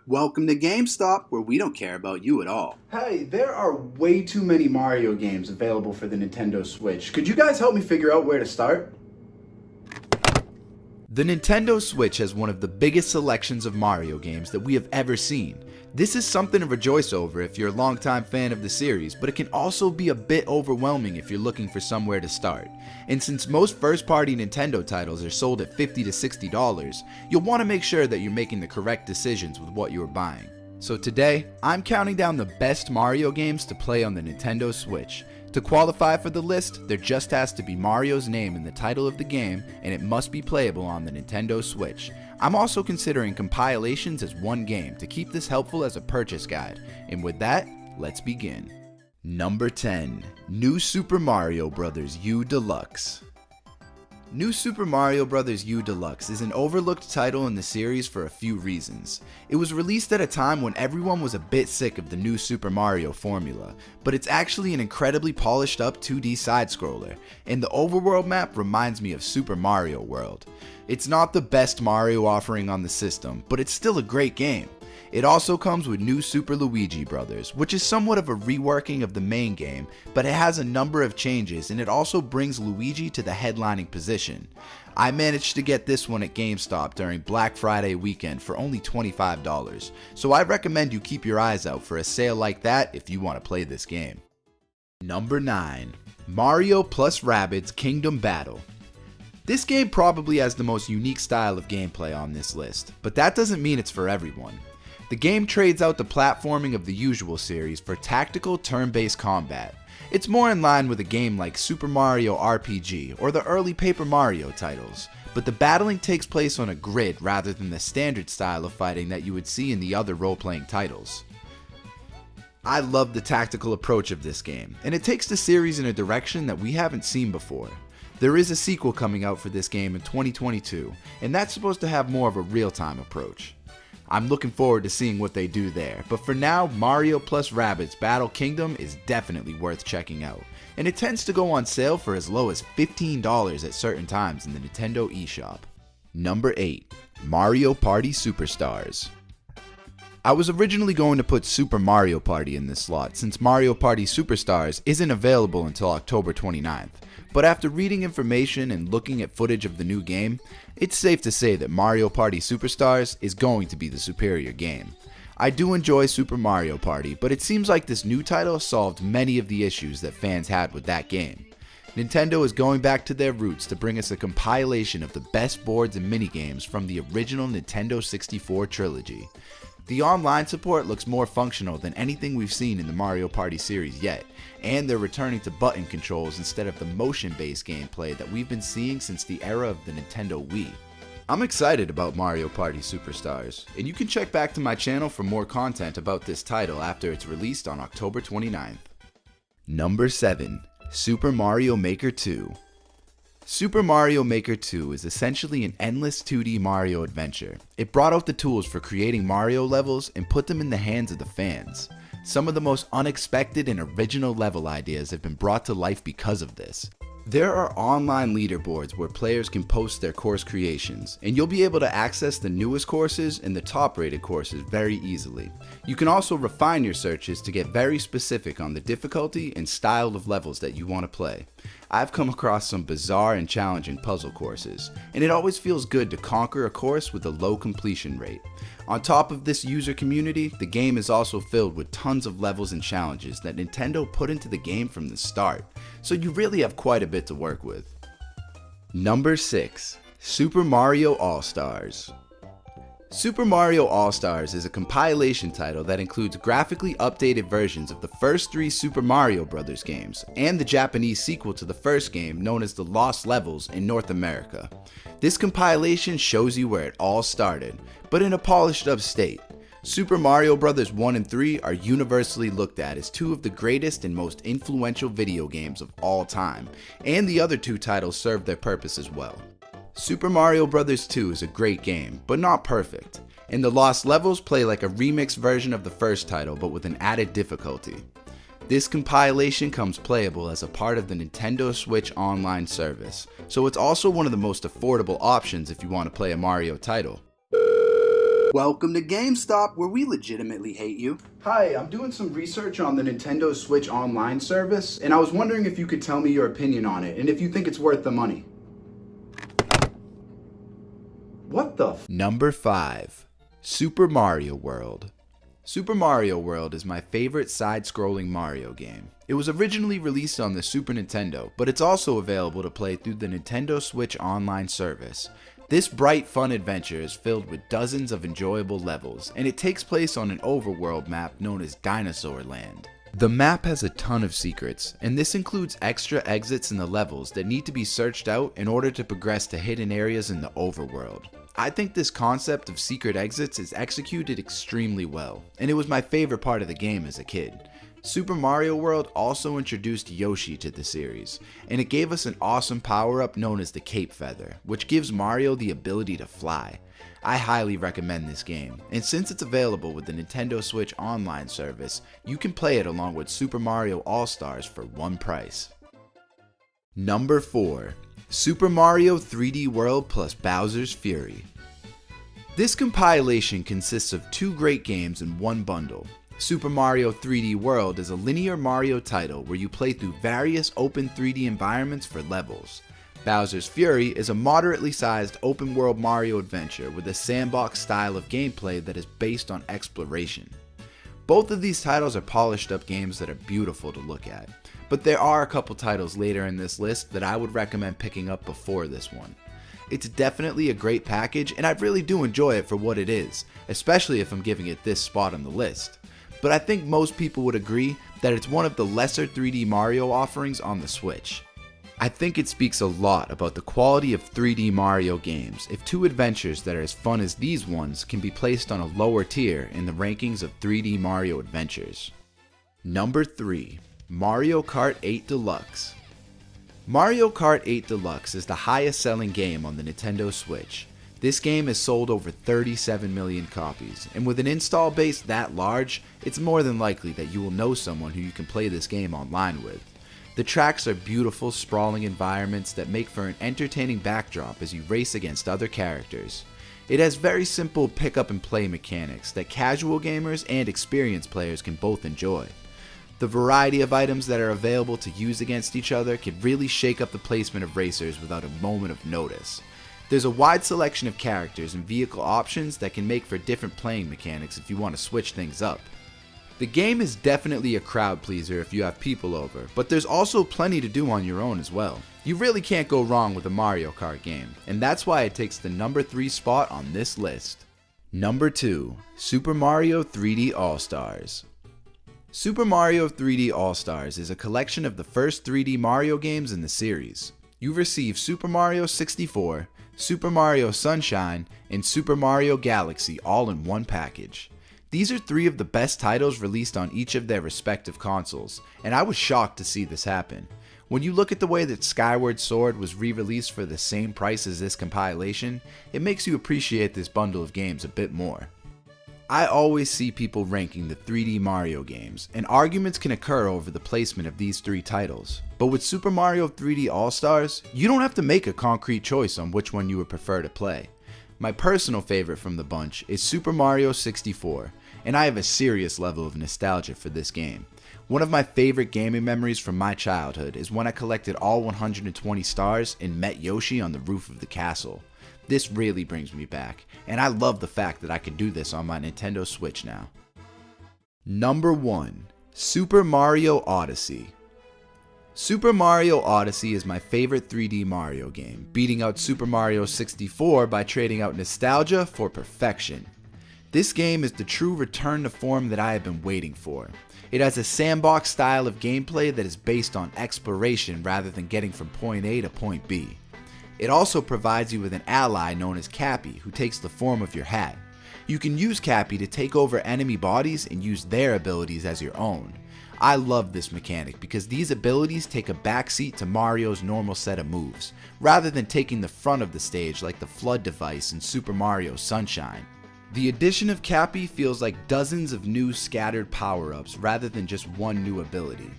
Welcome to GameStop, where we don't care about you at all. Hey, there are way too many Mario games available for the Nintendo Switch. Could you guys help me figure out where to start? The Nintendo Switch has one of the biggest selections of Mario games that we have ever seen. This is something to rejoice over if you're a longtime fan of the series, but it can also be a bit overwhelming if you're looking for somewhere to start. And since most first-party Nintendo titles are sold at $50 to $60, you'll want to make sure that you're making the correct decisions with what you're buying. So today, I'm counting down the best Mario games to play on the Nintendo Switch. To qualify for the list, there just has to be Mario's name in the title of the game, and it must be playable on the Nintendo Switch. I'm also considering compilations as one game to keep this helpful as a purchase guide. And with that, let's begin. Number 10. New Super Mario Bros. U Deluxe. New Super Mario Bros. U Deluxe is an overlooked title in the series for a few reasons. It was released at a time when everyone was a bit sick of the new Super Mario formula, but it's actually an incredibly polished up 2D side-scroller, and the overworld map reminds me of Super Mario World. It's not the best Mario offering on the system, but it's still a great game. It also comes with new Super Luigi Brothers, which is somewhat of a reworking of the main game, but it has a number of changes and it also brings Luigi to the headlining position. I managed to get this one at GameStop during Black Friday weekend for only $25, so I recommend you keep your eyes out for a sale like that if you want to play this game. Number 9. Mario plus Rabbids Kingdom Battle. This game probably has the most unique style of gameplay on this list, but that doesn't mean it's for everyone. The game trades out the platforming of the usual series for tactical turn-based combat. It's more in line with a game like Super Mario RPG or the early Paper Mario titles, but the battling takes place on a grid rather than the standard style of fighting that you would see in the other role-playing titles. I love the tactical approach of this game, and it takes the series in a direction that we haven't seen before. There is a sequel coming out for this game in 2022, and that's supposed to have more of a real-time approach. I'm looking forward to seeing what they do there, but for now, Mario plus Rabbids Battle Kingdom is definitely worth checking out, and it tends to go on sale for as low as $15 at certain times in the Nintendo eShop. Number 8. Mario Party Superstars. I was originally going to put Super Mario Party in this slot since Mario Party Superstars isn't available until October 29th, but after reading information and looking at footage of the new game, it's safe to say that Mario Party Superstars is going to be the superior game. I do enjoy Super Mario Party, but it seems like this new title solved many of the issues that fans had with that game. Nintendo is going back to their roots to bring us a compilation of the best boards and minigames from the original Nintendo 64 trilogy. The online support looks more functional than anything we've seen in the Mario Party series yet, and they're returning to button controls instead of the motion-based gameplay that we've been seeing since the era of the Nintendo Wii. I'm excited about Mario Party Superstars, and you can check back to my channel for more content about this title after it's released on October 29th. Number 7. Super Mario Maker 2. Super Mario Maker 2 is essentially an endless 2D Mario adventure. It brought out the tools for creating Mario levels and put them in the hands of the fans. Some of the most unexpected and original level ideas have been brought to life because of this. There are online leaderboards where players can post their course creations, and you'll be able to access the newest courses and the top rated courses very easily. You can also refine your searches to get very specific on the difficulty and style of levels that you want to play. I've come across some bizarre and challenging puzzle courses, and it always feels good to conquer a course with a low completion rate. On top of this user community, the game is also filled with tons of levels and challenges that Nintendo put into the game from the start, so you really have quite a bit to work with. Number 6. Super Mario All-Stars. Super Mario All-Stars is a compilation title that includes graphically updated versions of the first 3 Super Mario Bros. Games and the Japanese sequel to the first game known as the Lost Levels in North America. This compilation shows you where it all started, but in a polished up state. Super Mario Bros. 1 and 3 are universally looked at as 2 of the greatest and most influential video games of all time, and the other 2 titles serve their purpose as well. Super Mario Bros. 2 is a great game, but not perfect, and the Lost Levels play like a remixed version of the first title but with an added difficulty. This compilation comes playable as a part of the Nintendo Switch online service, so it's also one of the most affordable options if you want to play a Mario title. Welcome to GameStop, where we legitimately hate you. Hi, I'm doing some research on the Nintendo Switch online service, and I was wondering if you could tell me your opinion on it, and if you think it's worth the money. What the f- Number 5. Super Mario World. Super Mario World is my favorite side-scrolling Mario game. It was originally released on the Super Nintendo, but it's also available to play through the Nintendo Switch online service. This bright, fun adventure is filled with dozens of enjoyable levels, and it takes place on an overworld map known as Dinosaur Land. The map has a ton of secrets, and this includes extra exits in the levels that need to be searched out in order to progress to hidden areas in the overworld. I think this concept of secret exits is executed extremely well, and it was my favorite part of the game as a kid. Super Mario World also introduced Yoshi to the series, and it gave us an awesome power-up known as the Cape Feather, which gives Mario the ability to fly. I highly recommend this game, and since it's available with the Nintendo Switch online service, you can play it along with Super Mario All-Stars for one price. Number 4. Super Mario 3D World plus Bowser's Fury. This compilation consists of 2 great games in one bundle. Super Mario 3D World is a linear Mario title where you play through various open 3D environments for levels. Bowser's Fury is a moderately sized open world Mario adventure with a sandbox style of gameplay that is based on exploration. Both of these titles are polished up games that are beautiful to look at, but there are a couple titles later in this list that I would recommend picking up before this one. It's definitely a great package, and I really do enjoy it for what it is, especially if I'm giving it this spot on the list. But I think most people would agree that it's one of the lesser 3D Mario offerings on the Switch. I think it speaks a lot about the quality of 3D Mario games if 2 adventures that are as fun as these ones can be placed on a lower tier in the rankings of 3D Mario adventures. Number 3. Mario Kart 8 Deluxe. Mario Kart 8 Deluxe is the highest selling game on the Nintendo Switch. This game has sold over 37 million copies, and with an install base that large, it's more than likely that you will know someone who you can play this game online with. The tracks are beautiful, sprawling environments that make for an entertaining backdrop as you race against other characters. It has very simple pick up and play mechanics that casual gamers and experienced players can both enjoy. The variety of items that are available to use against each other can really shake up the placement of racers without a moment of notice. There's a wide selection of characters and vehicle options that can make for different playing mechanics if you want to switch things up. The game is definitely a crowd pleaser if you have people over, but there's also plenty to do on your own as well. You really can't go wrong with a Mario Kart game, and that's why it takes the number 3 spot on this list. Number 2. Super Mario 3D All-Stars. Super Mario 3D All-Stars is a collection of the first 3D Mario games in the series. You receive Super Mario 64, Super Mario Sunshine, and Super Mario Galaxy all in one package. These are 3 of the best titles released on each of their respective consoles, and I was shocked to see this happen. When you look at the way that Skyward Sword was re-released for the same price as this compilation, it makes you appreciate this bundle of games a bit more. I always see people ranking the 3D Mario games, and arguments can occur over the placement of these 3 titles. But with Super Mario 3D All-Stars, you don't have to make a concrete choice on which one you would prefer to play. My personal favorite from the bunch is Super Mario 64, and I have a serious level of nostalgia for this game. One of my favorite gaming memories from my childhood is when I collected all 120 stars and met Yoshi on the roof of the castle. This really brings me back, and I love the fact that I can do this on my Nintendo Switch now. Number 1. Super Mario Odyssey. Super Mario Odyssey is my favorite 3D Mario game, beating out Super Mario 64 by trading out nostalgia for perfection. This game is the true return to form that I have been waiting for. It has a sandbox style of gameplay that is based on exploration rather than getting from point A to point B. It also provides you with an ally known as Cappy, who takes the form of your hat. You can use Cappy to take over enemy bodies and use their abilities as your own. I love this mechanic because these abilities take a backseat to Mario's normal set of moves, rather than taking the front of the stage like the Flood device in Super Mario Sunshine. The addition of Cappy feels like dozens of new scattered power-ups rather than just one new ability.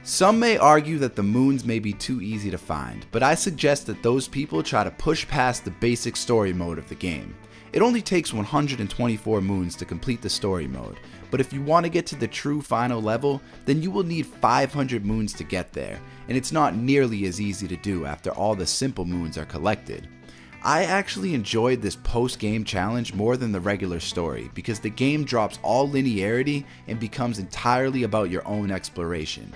Some may argue that the moons may be too easy to find, but I suggest that those people try to push past the basic story mode of the game. It only takes 124 moons to complete the story mode, but if you want to get to the true final level, then you will need 500 moons to get there, and it's not nearly as easy to do after all the simple moons are collected. I actually enjoyed this post-game challenge more than the regular story because the game drops all linearity and becomes entirely about your own exploration.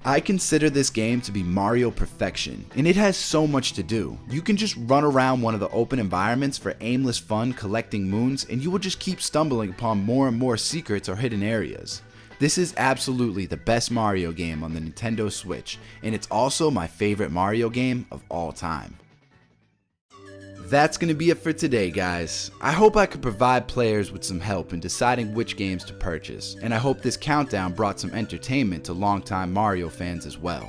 I consider this game to be Mario perfection, and it has so much to do. You can just run around one of the open environments for aimless fun collecting moons, and you will just keep stumbling upon more and more secrets or hidden areas. This is absolutely the best Mario game on the Nintendo Switch, and it's also my favorite Mario game of all time. That's going to be it for today, guys. I hope I could provide players with some help in deciding which games to purchase, and I hope this countdown brought some entertainment to longtime Mario fans as well.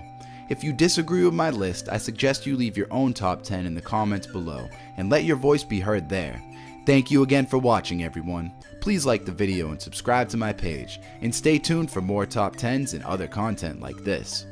If you disagree with my list, I suggest you leave your own top 10 in the comments below, and let your voice be heard there. Thank you again for watching, everyone. Please like the video and subscribe to my page, and stay tuned for more top 10s and other content like this.